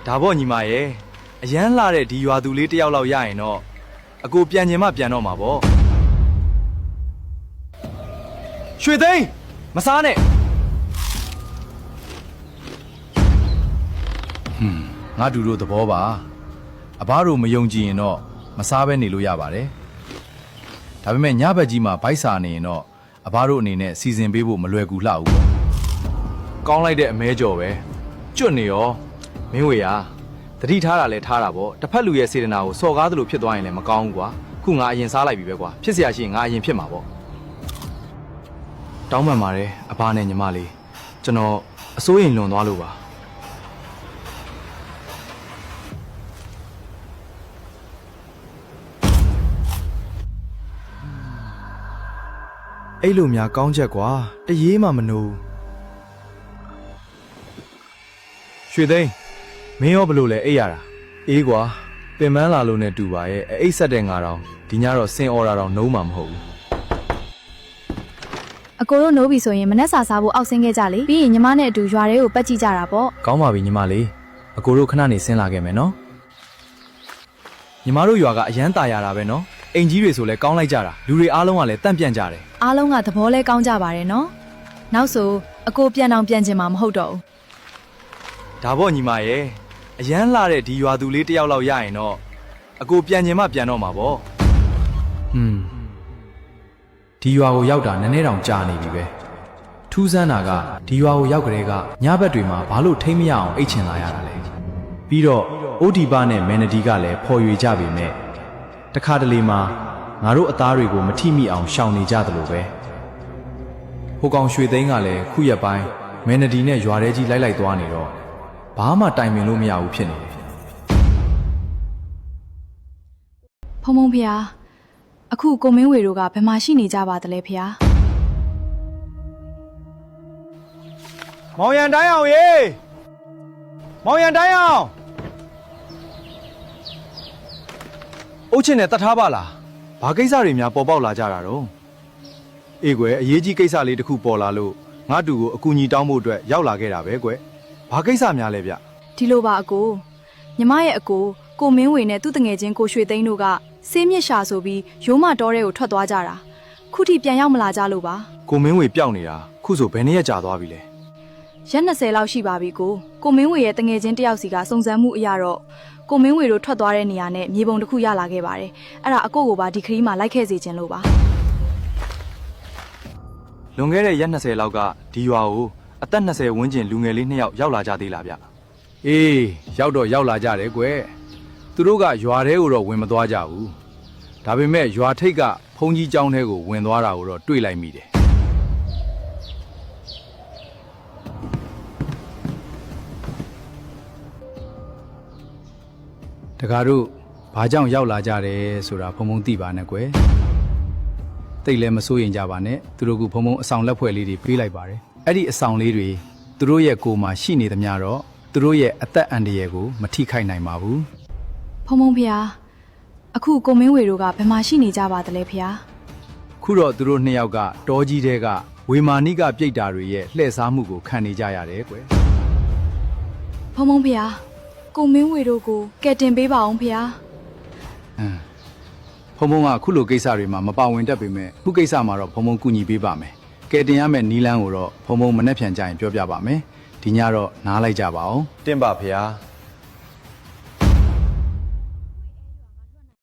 ဒါပေါ့ညီမရဲ့အရန်လာတဲ့ဒီရွာသူလေးတယောက်လောက်ရရင်တော့အကိုပြန်ကျင်မှပြန်တော့မှာပေါ့ရွှေသိန်းမစားနဲ့ငါတို့သဘောပါအဘတို့မယုံကြည်ရင်တော့မစားဘဲနေလို့ရပါတယ်ဒါပေမဲ့ညဘက်ကြီးမှာဗိုက်စာနေရင်တော့အဘတို့အနေနဲ့စီစဉ်ပေးဖို့မလွယ်ကူလှဘူးပေါ့ကောင်းလိုက်တဲ့အမဲကြော်ပဲကျွတ်နေရောမင်းဝေရတတိထားတာလဲထားတာပေါ့တစ်ဖက်လူရဲ့စေတနာကိုစော်ကားသလိုဖြစ်သွားရင်လည်းမကောင်းဘူးကွာခုငါအရင်စားလိုက်ပြီပဲကွာဖြစ်เสียရှိရင်ငါအရင်ဖြစ်မှာပေါ့တောင်းပန်ပါတယ်အဘနဲ့ညီမလေးကျွန်တော်အစိုးရင်လွန်သွားလို့ပါအဲ့လိုများကောင်းချက်ကွာတရေမှမနိုးရွှေသိန်းမင်းရောဘလို့လဲအိပ်ရတာအေးကွာပင်မလာလို့နဲ့တူပါရဲ့အိပ်ဆက်တဲ့ငါတော့ဒီညတော့စင်အော်တာတော့နှုံးမှာမဟုတ်ဘူးအကိုတို့နိုးပြီဆိုရင်မနှက်စာစားဖို့အောက်ဆင်းခဲ့ကြလေပြီးရင်ညီမနဲ့အတူရွာထဲကိုပတ်ကြည့်ကြတာပေါ့ကောင်းပါပြီညီမလေးအကိုတို့ခဏနေဆင်းလာခဲ့မယ်နော်ညီမတို့ရွာကအရန်ตายရတာပဲနော်အိမ်ကြီးတွေဆိုလဲကောင်းလိုက်ကြတာလူတွေအားလုံးကလည်းတန့်ပြန့်ကြတယ်အားလုံးကသဘောလဲကောင်းကြပါတယ်နော်နောက်ဆိုအကိုပြန်အောင်ပြန်ချင်မှာမဟုတ်တော့ဘူးဒါပေါ့ညီမရဲ့အရန်လာတဲ့ဒီရွာသူလေးတယောက်လောက်ရရင်တော့အကိုပြန်ချင်မှပြန်တော့မှာပေါ့ဒီရွာကိုရောက်တာနည်းနည်းတောင်ကြာနေပြီပဲထူးဆန်းတာကဒီရွာကိုရောက်ကြတဲ့ကညဘက်တွေမှာဘာလို့ထိမ့်မရအောင်အိတ်ချင်လာရတာလဲပြီးတော့အိုဒီပါနဲ့မန်နဒီကလည်းဖော်ရွေကြပြီမဲ့တခါတလေမှာငါတို့အသားတွေကိုမထိမိအောင်ရှောင်နေကြသလိုပဲဟိုကောင်ရွှေသိန်းကလည်းခုရက်ပိုင်းမန်နဒီနဲ့ရွာထဲကြီးလိုက်သွားနေတော့ဘာမှတိုင်ပင်လို့မရဘူးဖြစ်နေတယ်ဖုံဖုံဖျားအခုကိုမင်းဝေတို့ကဘယ်မှာရှိနေကြပါသလဲဖျားမောင်ရန်တိုင်းအောင်ရေမောင်ရန်တိုင်းအောင်အုတ်ချင်နဲ့တတ်ထားပါလားဘာကိစ္စတွေများပေါ်ပေါက်လာကြတာတော့အေးကွယ်အရေးကြီးကိစ္စလေးတစ်ခုပေါ်လာလို့ငါတူကိုအကူအညီတောင်းဖို့အတွက်ရောက်လာခဲ့တာပဲကွယ်ဘာကိစ္စများလဲဗျဒီလိုပါအကိုညီမရဲ့အကိုမင်းဝေနဲ့သူ့တငယ်ချင်းကိုရွှေသိန်းတို့ကဆေးမြစ်ရှာဆိုပြီးရိုးမတော်တဲ့ကိုထွက်သွားကြတာခုထိပြန်ရောက်မလာကြလို့ပါကိုမင်းဝေပျောက်နေတာခုဆိုဘယ်နှစ်ရက်ကြာသွားပြီလဲရက်20လောက်ရှိပါပြီကိုမင်းဝေရဲ့တငယ်ချင်းတယောက်စီကစုံစမ်းမှုအရတော့ကိုမင်းဝေတို့ထွက်သွားတဲ့နေရာနဲ့မြေပုံတစ်ခုရလာခဲ့ပါတယ်အဲ့ဒါအကိုကိုပါဒီခရီးမှာလိုက်ခဲ့စေခြင်းလို့ပါလွန်ခဲ့တဲ့ရက်20လောက်ကဒီရွာကိုအသက်20ဝန်းကျင်လူငယ်လေး2ယောက်ရောက်လာကြသေးလားဗျအေးရောက်တော့ရောက်လာကြတယ်ကွယ်သူတို့ကရွာထဲကိုတော့ဝင်မသွားကြဘူးဒါပေမဲ့ရွာထိပ်ကဘုံကြီးကျောင်းထဲကိုဝင်သွားတာကိုတော့တွေ့လိုက်မိတယ်တကားတို့ဘာကြောင့်ရောက်လာကြတယ်ဆိုတာဖုံဖုံသိပါနဲ့ကွယ်တိတ်လည်းမစိုးရင်ကြပါနဲ့သူတို့ကဖုံဖုံအဆောင်လက်ဖွဲ့လေးတွေပေးလိုက်ပါတယ်အဲ့ဒီအဆောင်လေးတွေသူတို့ရဲ့ကိုယ်မှာရှိနေသမျှတော့သူတို့ရဲ့အသက်အန္တရာယ်ကိုမထိခိုက်နိုင်ပါဘူးဖုံဖျားအခုကိုမင်းဝေတို့ကဘယ်မှာရှိနေကြပါသလဲဖျားခုတော့သူတို့2ယောက်ကတောကြီးတဲကဝေမာနိကပြိတ္တာတွေရဲ့လှည့်စားမှုကိုခံနေကြရတယ်ကွယ်ဖုံဖျားကိုမင်းဝေတို့ကိုကဲတင်ပေးပါအောင်ဖျားဖုံကခုလိုကိစ္စတွေမှာမပါဝင်တတ်ပေမဲ့ခုကိစ္စမှာတော့ဖုံကူညီပေးပါမယ်ကဲတင်ရမယ့်နီးလန်းကိုတော့ဖုံမနှက်ဖြန်ကြရင်ပြောပြပါမယ်ဒီညတော့နားလိုက်ကြပါအောင်တင်ပါဖျား